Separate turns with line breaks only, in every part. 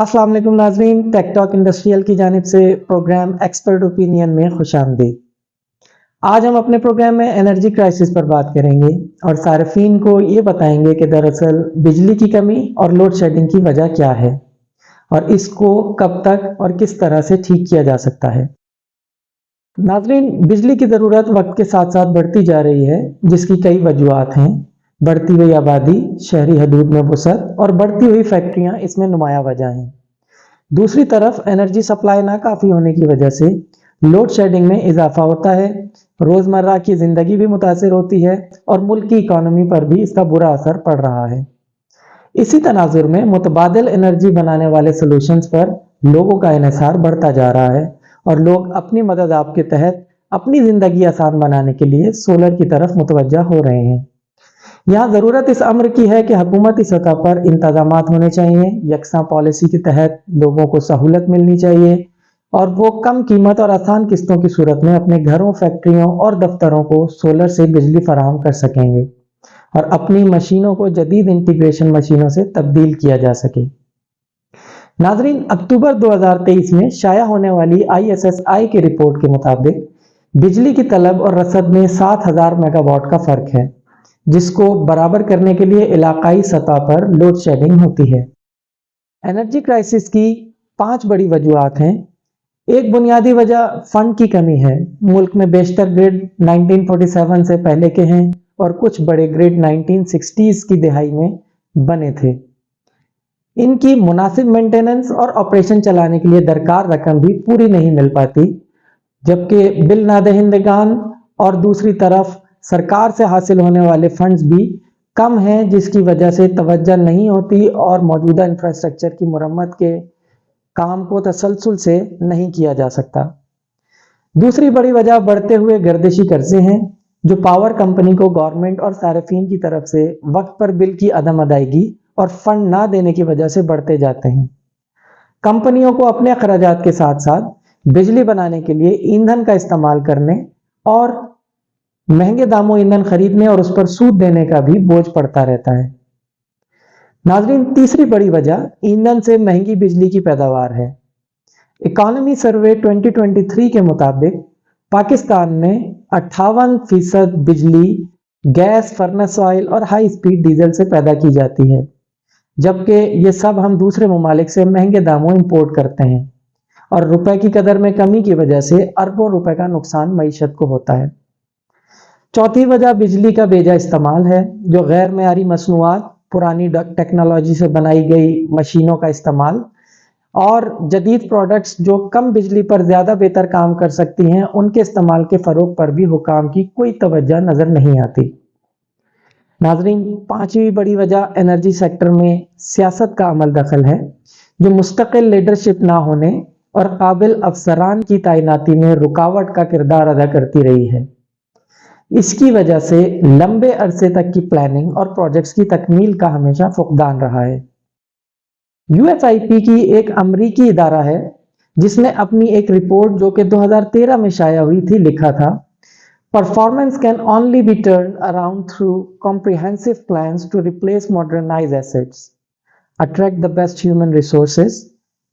अस्सलाम वालेकुम नाजरीन, टेक टॉक इंडस्ट्रियल की जानिब से प्रोग्राम एक्सपर्ट ओपिनियन में खुशामदीद। आज हम अपने प्रोग्राम में एनर्जी क्राइसिस पर बात करेंगे और सार्फिन को ये बताएंगे कि दरअसल बिजली की कमी और लोड शेडिंग की वजह क्या है और इसको कब तक और किस तरह से ठीक किया जा सकता है। नाजरीन, बिजली की ज़रूरत वक्त के साथ साथ बढ़ती जा रही है, जिसकी कई वजूहात हैं। बढ़ती हुई आबादी, शहरी हदूद में वसअत और बढ़ती हुई फैक्ट्रियां इसमें नुमायां वजह हैं। दूसरी तरफ एनर्जी सप्लाई ना काफ़ी होने की वजह से लोड शेडिंग में इजाफा होता है, रोज़मर्रा की ज़िंदगी भी मुतासर होती है और मुल्क की इकॉनमी पर भी इसका बुरा असर पड़ रहा है। इसी तनाजुर में मुतबादिल एनर्जी बनाने वाले सॉल्यूशंस पर लोगों का इन्हिसार बढ़ता जा रहा है और लोग अपनी मदद आप के तहत अपनी ज़िंदगी आसान बनाने के लिए सोलर की तरफ मुतवज्जा हो रहे हैं। यहाँ ज़रूरत इस अम्र की है कि हुकूमती सतह पर इंतजामात होने चाहिए, यकसा पॉलिसी के तहत लोगों को सहूलत मिलनी चाहिए और वो कम कीमत और आसान किस्तों की सूरत में अपने घरों, फैक्ट्रियों और दफ्तरों को सोलर से बिजली फराहम कर सकेंगे और अपनी मशीनों को जदीद इंटीग्रेशन मशीनों से तब्दील किया जा सके। नाजरीन, अक्टूबर 2023 में शाया होने वाली ISSI की रिपोर्ट के मुताबिक बिजली की तलब और रसद में 7000 मेगावाट का फर्क है, जिसको बराबर करने के लिए इलाकाई सतह पर लोड शेडिंग होती है। एनर्जी क्राइसिस की 5 बड़ी वजूहात हैं। एक बुनियादी वजह फंड की कमी है। मुल्क में बेशतर ग्रिड 1947 से पहले के हैं और कुछ बड़े ग्रिड 1960s की दिहाई में बने थे। इनकी मुनासिब मेंटेनेंस और ऑपरेशन चलाने के लिए दरकार रकम भी पूरी नहीं मिल पाती, जबकि बिल नादहिंदगान और दूसरी तरफ सरकार से हासिल होने वाले फंड्स भी कम हैं, जिसकी वजह से तवज्जो नहीं होती और मौजूदा इंफ्रास्ट्रक्चर की मुरम्मत के काम को तसलसल से नहीं किया जा सकता। दूसरी बड़ी वजह बढ़ते हुए गर्दिशी कर्जे हैं, जो पावर कंपनी को गवर्नमेंट और सार्फिन की तरफ से वक्त पर बिल की अदम अदायगी और फंड ना देने की वजह से बढ़ते जाते हैं। कंपनियों को अपने अखराजात के साथ साथ बिजली बनाने के लिए ईंधन का इस्तेमाल करने और महंगे दामों ईंधन खरीदने और उस पर सूद देने का भी बोझ पड़ता रहता है। नाजरीन, तीसरी बड़ी वजह ईंधन से महंगी बिजली की पैदावार है। इकोनॉमी सर्वे 2023 के मुताबिक पाकिस्तान में 58% बिजली गैस, फर्नेस ऑयल और हाई स्पीड डीजल से पैदा की जाती है, जबकि ये सब हम दूसरे ममालिक से महंगे दामों इंपोर्ट करते हैं और रुपए की कदर में कमी की वजह से अरबों रुपए का नुकसान मईशत को होता है। चौथी वजह बिजली का बेजा इस्तेमाल है, जो गैर मेयारी मसनूआत, पुरानी टेक्नोलॉजी से बनाई गई मशीनों का इस्तेमाल और जदीद प्रोडक्ट्स जो कम बिजली पर ज़्यादा बेहतर काम कर सकती हैं, उनके इस्तेमाल के फ़रोग पर भी हुकाम की कोई तवज्जो नज़र नहीं आती। नाजरीन, पांचवी बड़ी वजह एनर्जी सेक्टर में सियासत का अमल दखल है, जो मुस्तकिल लीडरशिप ना होने और काबिल अफसरान की तैनाती में रुकावट का किरदार अदा करती रही है। इसकी वजह से लंबे अरसे तक की प्लानिंग और प्रोजेक्ट्स की तकमील का हमेशा फुकदान रहा है। USIP की एक अमरीकी इदारा है, जिसने अपनी एक रिपोर्ट जो कि 2013 में शाया हुई थी लिखा था, performance can only be turn around through comprehensive plans to replace modernise assets, attract the best human resources,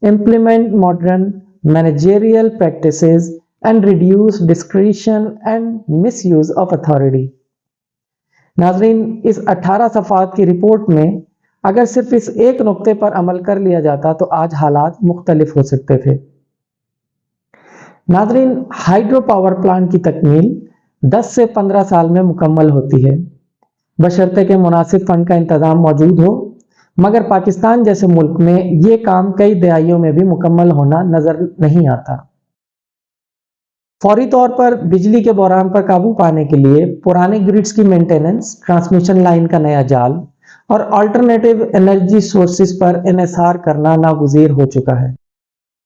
implement modern managerial practices and reduce discretion and misuse of authority। नाजरीन, इस 18 सफ़ात की रिपोर्ट में अगर सिर्फ इस एक नुक्ते पर अमल कर लिया जाता तो आज हालात मुख्तलिफ हो सकते थे। नाजरीन, हाइड्रो पावर प्लांट की तकमील 10 से 15 साल में मुकम्मल होती है, बशर्ते के मुनासिब फंड का इंतजाम मौजूद हो, मगर पाकिस्तान जैसे मुल्क में ये काम कई दहाइयों में भी मुकम्मल होना नजर नहीं आता। फौरी तौर पर बिजली के बहरान पर काबू पाने के लिए पुराने ग्रिड्स की मेंटेनेंस, ट्रांसमिशन लाइन का नया जाल और अल्टरनेटिव एनर्जी सोर्सेज पर इन्हिसार करना नागुज़ीर हो चुका है।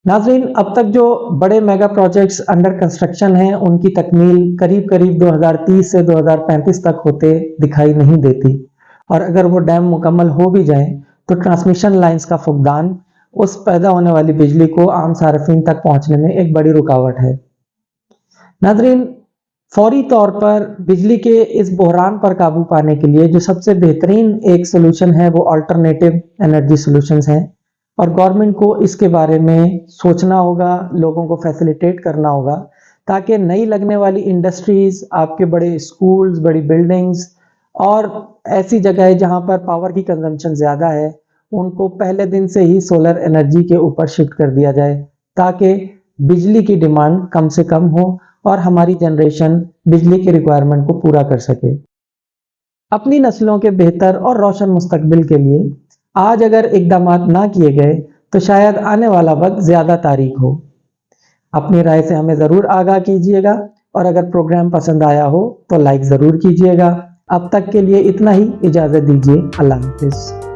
नाज़रीन, अब तक जो बड़े मेगा प्रोजेक्ट्स अंडर कंस्ट्रक्शन हैं, उनकी तकमील करीब करीब 2030 से 2035 तक होते दिखाई नहीं देती और अगर वो डैम मुकम्मल हो भी जाएं तो ट्रांसमिशन लाइंस का फुकदान उस पैदा होने वाली बिजली को आम सार्फिन तक पहुंचने में एक बड़ी रुकावट है। नाज़रीन, फौरी तौर पर बिजली के इस बहरान पर काबू पाने के लिए जो सबसे बेहतरीन एक सोल्यूशन है वो अल्टरनेटिव एनर्जी सोल्यूशंस हैं, اور گورنمنٹ کو اس کے بارے میں سوچنا ہوگا، لوگوں کو فیسیلیٹیٹ کرنا ہوگا تاکہ نئی لگنے والی انڈسٹریز، آپ کے بڑے اسکولز، بڑی بلڈنگز اور ایسی جگہیں جہاں پر پاور کی کنزمپشن زیادہ ہے، ان کو پہلے دن سے ہی سولر انرجی کے اوپر شفٹ کر دیا جائے تاکہ بجلی کی ڈیمانڈ کم سے کم ہو اور ہماری جنریشن بجلی کی ریکوائرمنٹ کو پورا کر سکے۔ اپنی نسلوں کے بہتر اور روشن مستقبل کے لیے آج اگر اقدامات نہ کیے گئے تو شاید آنے والا وقت زیادہ تاریک ہو۔ اپنی رائے سے ہمیں ضرور آگاہ کیجیے گا، اور اگر پروگرام پسند آیا ہو تو لائک ضرور کیجیے گا۔ اب تک کے لیے اتنا ہی، اجازت دیجیے، اللہ حافظ۔